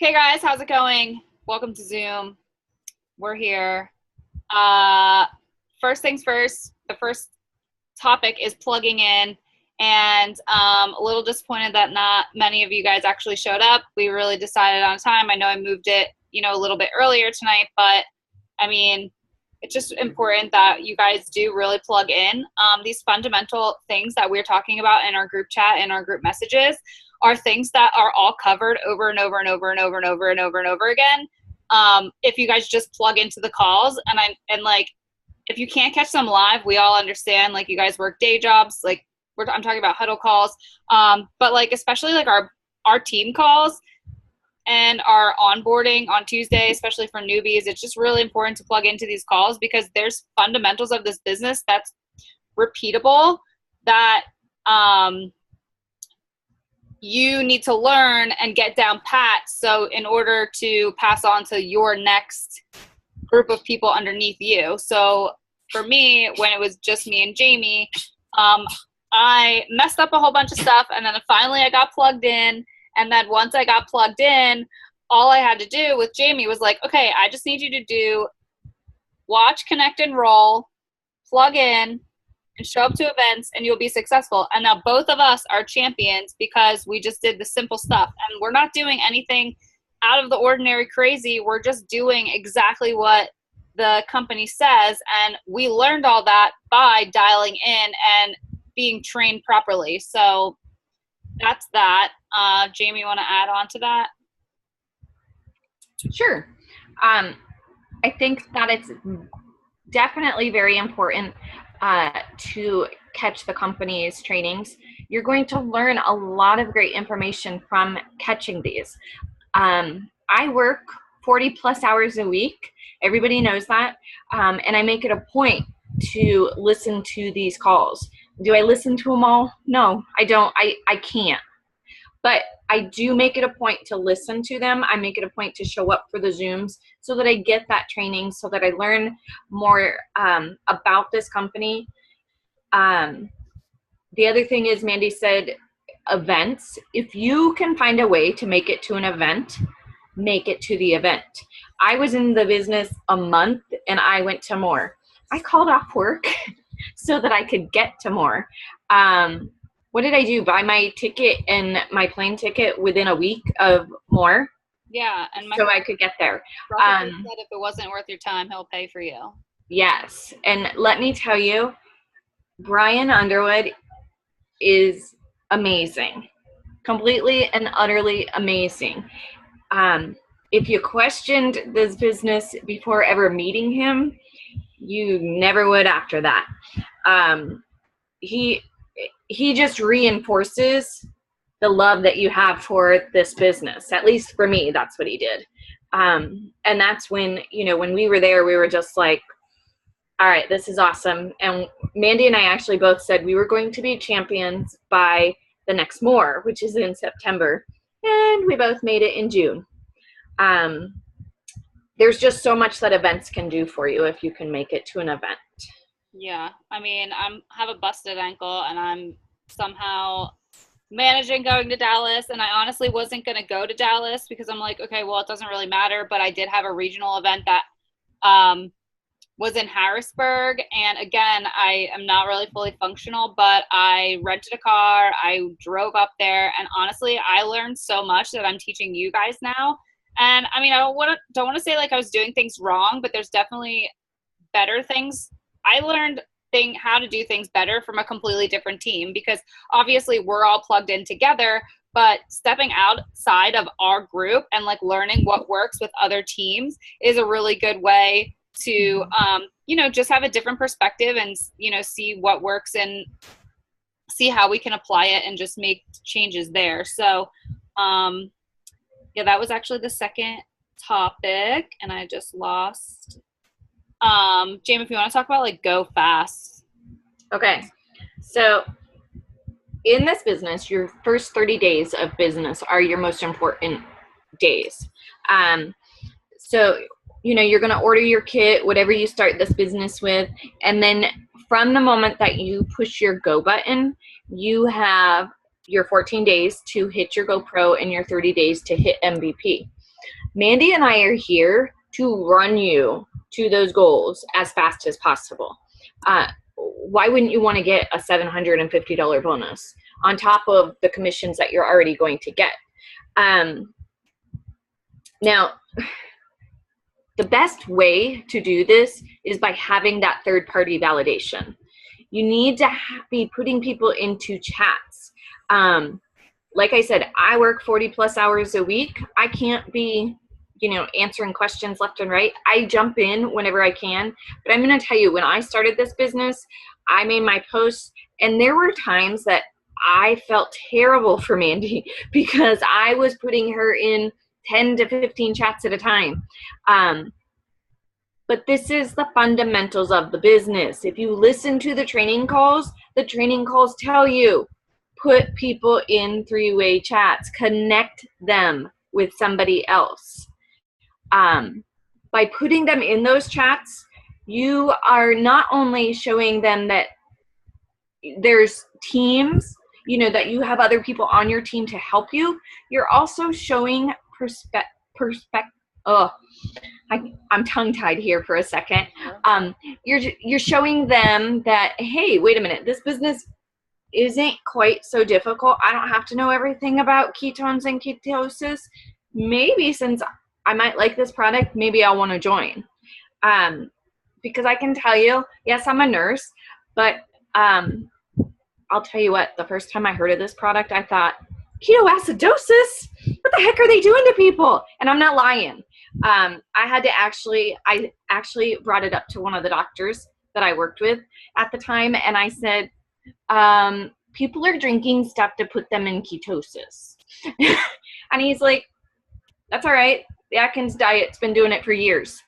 Okay, guys, how's it going? Welcome to Zoom. We're here. First things first, the first topic is plugging in, and a little disappointed that not many of you guys actually showed up. We really decided on time. I know I moved it, a little bit earlier tonight, but I mean, it's just important that you guys do really plug in. These fundamental things that we're talking about in our group chat and our group messages are things that are all covered over and over and over and over and over and over and over again. If you guys just plug into the calls and if you can't catch them live, we all understand, like, you guys work day jobs, like I'm talking about huddle calls. But like, especially like our team calls and our onboarding on Tuesday, especially for newbies, it's just really important to plug into these calls because there's fundamentals of this business that's repeatable that you need to learn and get down pat. So in order to pass on to your next group of people underneath you. So for me, when it was just me and Jamie, I messed up a whole bunch of stuff, and then finally I got plugged in. And then once I got plugged in, all I had to do with Jamie was like, okay, I just need you to do watch, connect, and roll, plug in, and show up to events, and you'll be successful. And now both of us are champions because we just did the simple stuff. And we're not doing anything out of the ordinary crazy. We're just doing exactly what the company says. And we learned all that by dialing in and being trained properly. So that's that. Jamie, you want to add on to that? Sure. I think that it's definitely very important to catch the company's trainings. You're going to learn a lot of great information from catching these. I work 40 plus hours a week. Everybody knows that. And I make it a point to listen to these calls. Do I listen to them all? No, I don't. I can't. But I do make it a point to listen to them. I make it a point to show up for the Zooms so that I get that training, so that I learn more about this company. The other thing is, Mandy said events. If you can find a way to make it to an event, make it to the event. I was in the business a month and I went to more. I called off work so that I could get to more. What did I do? Buy my ticket and my plane ticket within a week of more? Yeah, and so I could get there. Said if it wasn't worth your time, he'll pay for you. Yes, and let me tell you, Brian Underwood is amazing, completely and utterly amazing. If you questioned this business before ever meeting him, you never would after that. He just reinforces the love that you have for this business. At least for me, that's what he did. And that's when, when we were there, we were just like, all right, this is awesome. And Mandy and I actually both said we were going to be champions by the next More, which is in September. And we both made it in June. There's just so much that events can do for you if you can make it to an event. Yeah, I mean, have a busted ankle, and I'm somehow managing going to Dallas, and I honestly wasn't going to go to Dallas because I'm like, okay, well, it doesn't really matter, but I did have a regional event that was in Harrisburg, and again, I am not really fully functional, but I rented a car, I drove up there, and honestly, I learned so much that I'm teaching you guys now. And I mean, I don't want to say like I was doing things wrong, but there's definitely better things. I learned how to do things better from a completely different team, because obviously we're all plugged in together, but stepping outside of our group and like learning what works with other teams is a really good way to, just have a different perspective and, see what works and see how we can apply it and just make changes there. So, yeah, that was actually the second topic, and I just lost. Jamie, if you want to talk about like go fast. Okay. So in this business, your first 30 days of business are your most important days. So, you're going to order your kit, whatever you start this business with. And then from the moment that you push your go button, you have your 14 days to hit your GoPro and your 30 days to hit MVP. Mandy and I are here to run you to those goals as fast as possible. Why wouldn't you want to get a $750 bonus on top of the commissions that you're already going to get? Now, the best way to do this is by having that third-party validation. You need to be putting people into chats. Like I said, I work 40 plus hours a week. I can't be, answering questions left and right. I jump in whenever I can. But I'm going to tell you, when I started this business, I made my posts, and there were times that I felt terrible for Mandy because I was putting her in 10 to 15 chats at a time. But this is the fundamentals of the business. If you listen to the training calls tell you, put people in three-way chats, connect them with somebody else. By putting them in those chats, you are not only showing them that there's teams, that you have other people on your team to help you, you're also showing I'm tongue-tied here for a second. You're showing them that, hey, wait a minute, this business isn't quite so difficult. I don't have to know everything about ketones and ketosis. Maybe since I might like this product, maybe I'll want to join. Because I can tell you, yes, I'm a nurse, but I'll tell you what, the first time I heard of this product, I thought, ketoacidosis? What the heck are they doing to people? And I'm not lying. I actually brought it up to one of the doctors that I worked with at the time, and I said, people are drinking stuff to put them in ketosis. And he's like, that's all right. The Atkins diet's been doing it for years.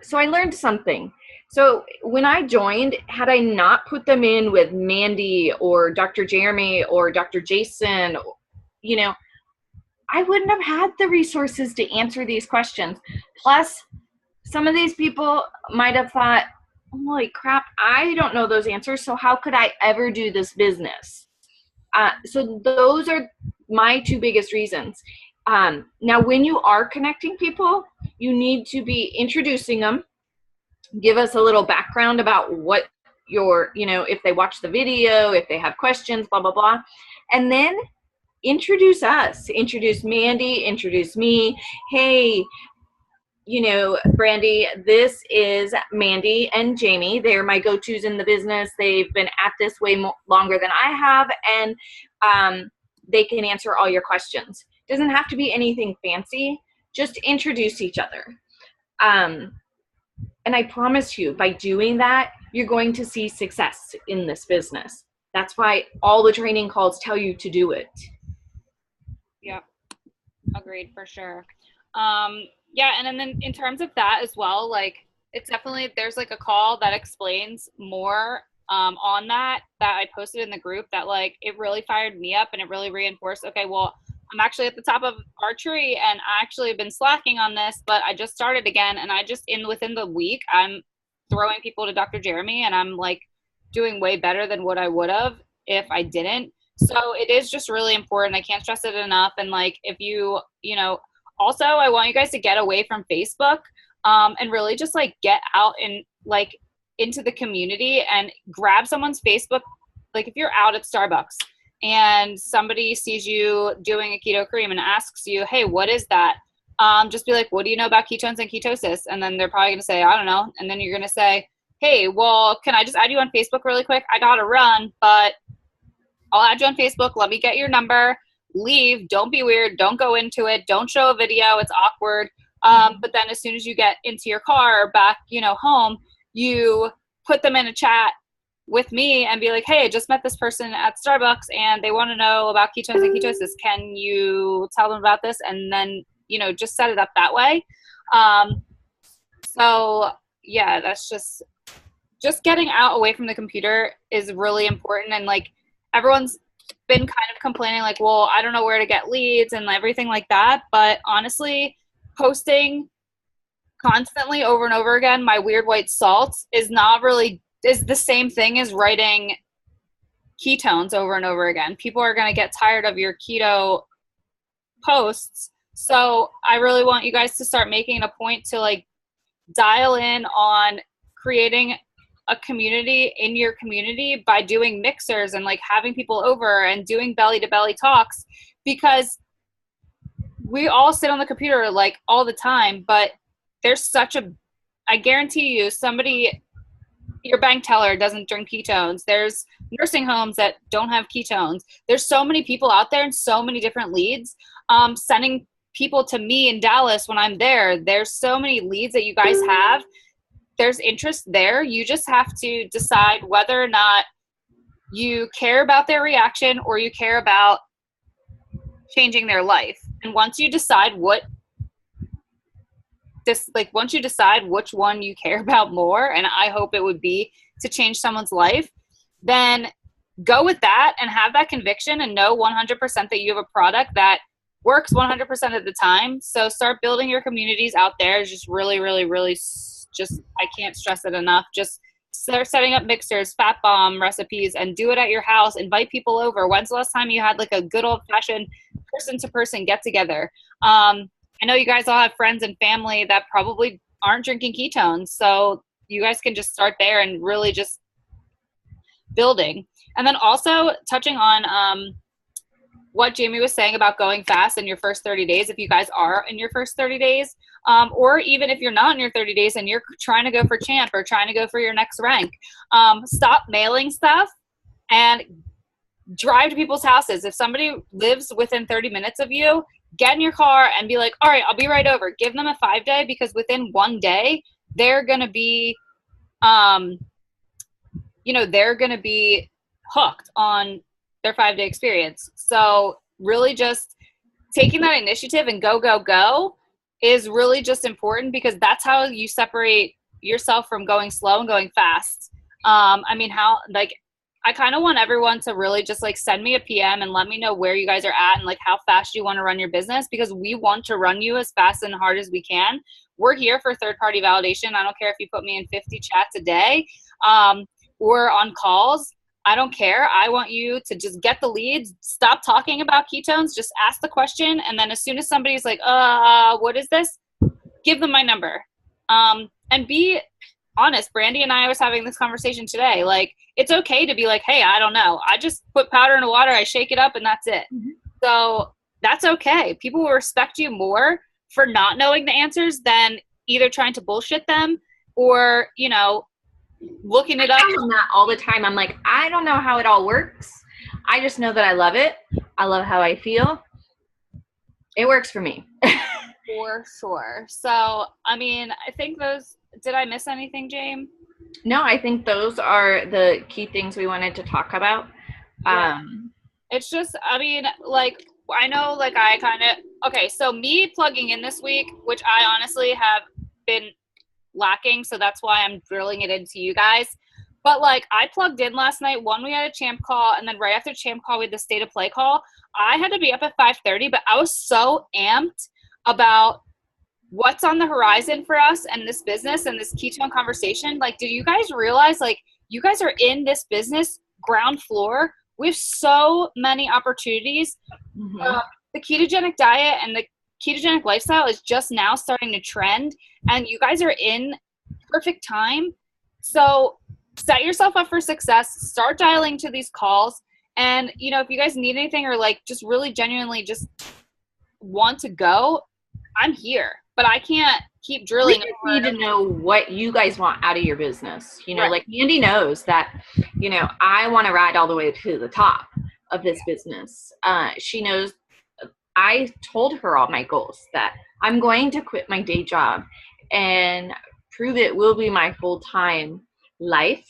So I learned something. So when I joined, had I not put them in with Mandy or Dr. Jeremy or Dr. Jason, I wouldn't have had the resources to answer these questions. Plus, some of these people might have thought, holy crap, I don't know those answers, so how could I ever do this business? So those are my two biggest reasons. Now, when you are connecting people, you need to be introducing them. Give us a little background about what if they watch the video, if they have questions, blah, blah, blah. And then introduce us, introduce Mandy, introduce me. Hey, Brandy, this is Mandy and Jamie. They're my go-tos in the business. They've been at this way longer than I have, and they can answer all your questions. Doesn't have to be anything fancy. Just introduce each other. And I promise you, by doing that, you're going to see success in this business. That's why all the training calls tell you to do it. Yep. Agreed, for sure. Yeah, and then in terms of that as well, like, it's definitely, there's like a call that explains more on that I posted in the group that, like, it really fired me up and it really reinforced, okay, well, I'm actually at the top of our tree and I actually have been slacking on this, but I just started again, and I just, within the week, I'm throwing people to Dr. Jeremy, and I'm like doing way better than what I would have if I didn't. So it is just really important. I can't stress it enough. And like, if you, also, I want you guys to get away from Facebook and really just like get out and like into the community and grab someone's Facebook. Like, if you're out at Starbucks and somebody sees you doing a keto cream and asks you, hey, what is that? Just be like, what do you know about ketones and ketosis? And then they're probably going to say, I don't know. And then you're going to say, hey, well, can I just add you on Facebook really quick? I got to run, but I'll add you on Facebook. Let me get your number. Leave. Don't be weird. Don't go into it. Don't show a video. It's awkward. But then as soon as you get into your car or back, home, you put them in a chat with me and be like, hey, I just met this person at Starbucks and they want to know about ketones and ketosis. Can you tell them about this? And then, just set it up that way. So yeah, that's just getting out away from the computer is really important. And like, everyone's been kind of complaining like, well, I don't know where to get leads and everything like that. But honestly, posting constantly over and over again, my weird white salt is the same thing as writing ketones over and over again. People are going to get tired of your keto posts. So I really want you guys to start making a point to like dial in on creating a community in your community by doing mixers and like having people over and doing belly to belly talks, because we all sit on the computer like all the time, but there's such a, I guarantee you somebody, your bank teller doesn't drink ketones. There's nursing homes that don't have ketones. There's so many people out there and so many different leads. Sending people to me in Dallas when I'm there. There's so many leads that you guys have. There's interest there. You just have to decide whether or not you care about their reaction or you care about changing their life. And once you decide once you decide which one you care about more, and I hope it would be to change someone's life, then go with that and have that conviction and know 100% that you have a product that works 100% of the time. So start building your communities out there. It's just really, really, really just, I can't stress it enough. Just start setting up mixers, fat bomb recipes, and do it at your house. Invite people over. When's the last time you had like a good old fashioned person to person get together? I know you guys all have friends and family that probably aren't drinking ketones. So you guys can just start there and really just building. And then also touching on what Jamie was saying about going fast in your first 30 days, if you guys are in your first 30 days, or even if you're not in your 30 days and you're trying to go for champ or trying to go for your next rank, stop mailing stuff and drive to people's houses. If somebody lives within 30 minutes of you, get in your car and be like, all right, I'll be right over. Give them a 5-day, because within 1 day, they're going to be, they're going to be hooked on their 5-day experience. So really just taking that initiative and go is really just important, because that's how you separate yourself from going slow and going fast. I kind of want everyone to really just like send me a PM and let me know where you guys are at and like how fast you want to run your business, because we want to run you as fast and hard as we can. We're here for third-party validation. I don't care if you put me in 50 chats a day or on calls. I don't care. I want you to just get the leads, stop talking about ketones, just ask the question. And then as soon as somebody's like, what is this? Give them my number. And be honest. Brandy and I was having this conversation today. Like, it's okay to be like, hey, I don't know. I just put powder in the water, I shake it up, and that's it. Mm-hmm. So that's okay. People will respect you more for not knowing the answers than either trying to bullshit them or, looking it up. I do that all the time. I'm like, I don't know how it all works. I just know that I love it. I love how I feel. It works for me. For sure. So, I think did I miss anything, James? No, I think those are the key things we wanted to talk about. Yeah. It's just, I know, so me plugging in this week, which I honestly have been lacking, so that's why I'm drilling it into you guys. But I plugged in last night. We had a champ call, and then right after champ call we had the state of play call. I had to be up at 5:30, but I was so amped about what's on the horizon for us and this business and this ketone conversation. Do you guys realize you guys are in this business ground floor? We have so many opportunities. Mm-hmm. The ketogenic diet and the ketogenic lifestyle is just now starting to trend, and you guys are in perfect time. So set yourself up for success, start dialing to these calls. And, if you guys need anything or just really genuinely just want to go, I'm here, but I can't keep drilling. We need to know what you guys want out of your business. Right. Andy knows that, I want to ride all the way to the top of this business. She knows I told her all my goals, that I'm going to quit my day job and prove it will be my full-time life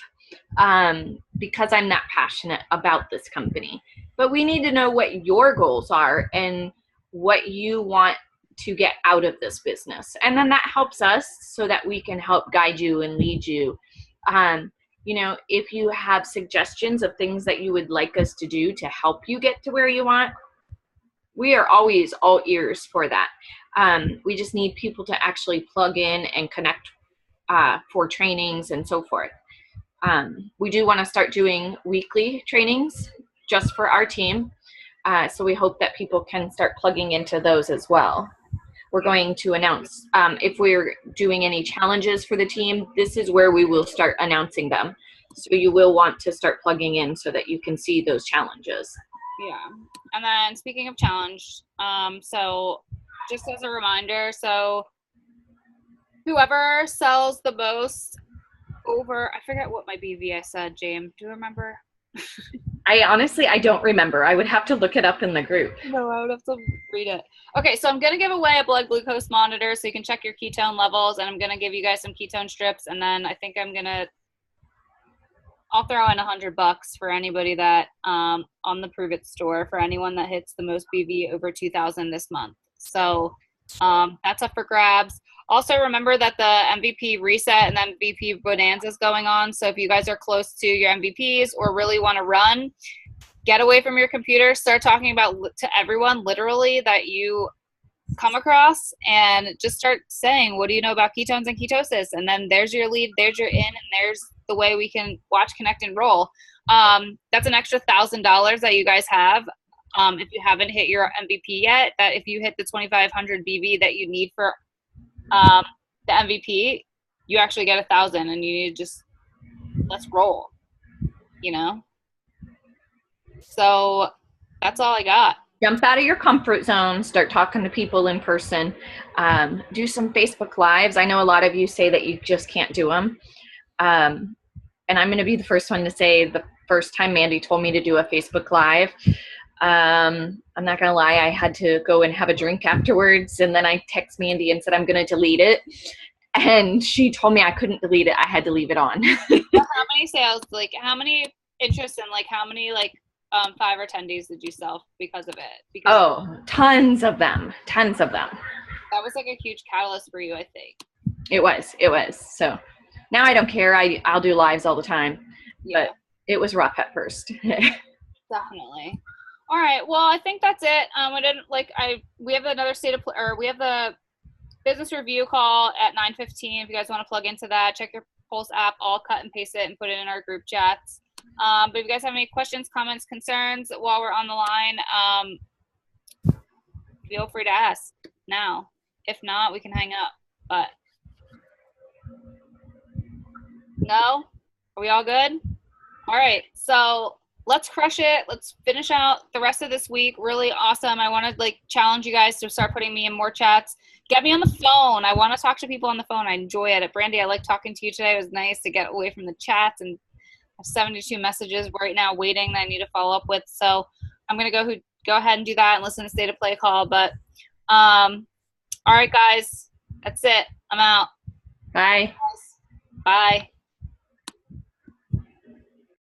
because I'm that passionate about this company. But we need to know what your goals are and what you want to get out of this business. And then that helps us so that we can help guide you and lead you. If you have suggestions of things that you would like us to do to help you get to where you want, we are always all ears for that. We just need people to actually plug in and connect for trainings and so forth. We do want to start doing weekly trainings just for our team. So we hope that people can start plugging into those as well. we're going to announce. If we're doing any challenges for the team, this is where we will start announcing them. So you will want to start plugging in so that you can see those challenges. Yeah. And then speaking of challenge, so just as a reminder, so whoever sells the most over, I forget what my BV said, James. Do you remember? I don't remember. I would have to look it up in the group. No, I would have to read it. Okay, so I'm going to give away a blood glucose monitor so you can check your ketone levels, and I'm going to give you guys some ketone strips, and then I think I'll throw in $100 for anybody that on the Prove It store for anyone that hits the most BV over 2,000 this month. So that's up for grabs. Also, remember that the MVP reset and MVP bonanza is going on. So if you guys are close to your MVPs or really want to run, get away from your computer, start talking about to everyone literally that you come across, and just start saying, what do you know about ketones and ketosis? And then there's your lead, there's your in, and there's the way we can watch, connect, and roll. That's an extra $1,000 that you guys have. If you haven't hit your MVP yet, that if you hit the 2,500 BV that you need for the MVP, you actually get 1,000, and you need to just, let's roll, you know? So that's all I got. Jump out of your comfort zone, start talking to people in person, do some Facebook Lives. I know a lot of you say that you just can't do them. And I'm going to be the first one to say the first time Mandy told me to do a Facebook Live, I'm not going to lie, I had to go and have a drink afterwards. And then I text Mandy and said, I'm going to delete it. And she told me I couldn't delete it. I had to leave it on. How many sales, like how many interests and like how many like 5 or 10 days did you sell because of it? Tons of them. That was like a huge catalyst for you, I think. It was. So now I don't care. I'll do lives all the time. Yeah. But it was rough at first. Definitely. All right. Well, I think that's it. We have another we have the business review call at 9:15. If you guys want to plug into that, check your Pulse app. I'll cut and paste it and put it in our group chats. But if you guys have any questions, comments, concerns while we're on the line, feel free to ask now. If not, we can hang up. But no? Are we all good? All right. So let's crush it. Let's finish out the rest of this week. Really awesome. I want to challenge you guys to start putting me in more chats. Get me on the phone. I want to talk to people on the phone. I enjoy it. Brandy, I like talking to you today. It was nice to get away from the chats and have 72 messages right now waiting that I need to follow up with. So I'm going to go ahead and do that and listen to State of Play call. But all right, guys, that's it. I'm out. Bye. Bye.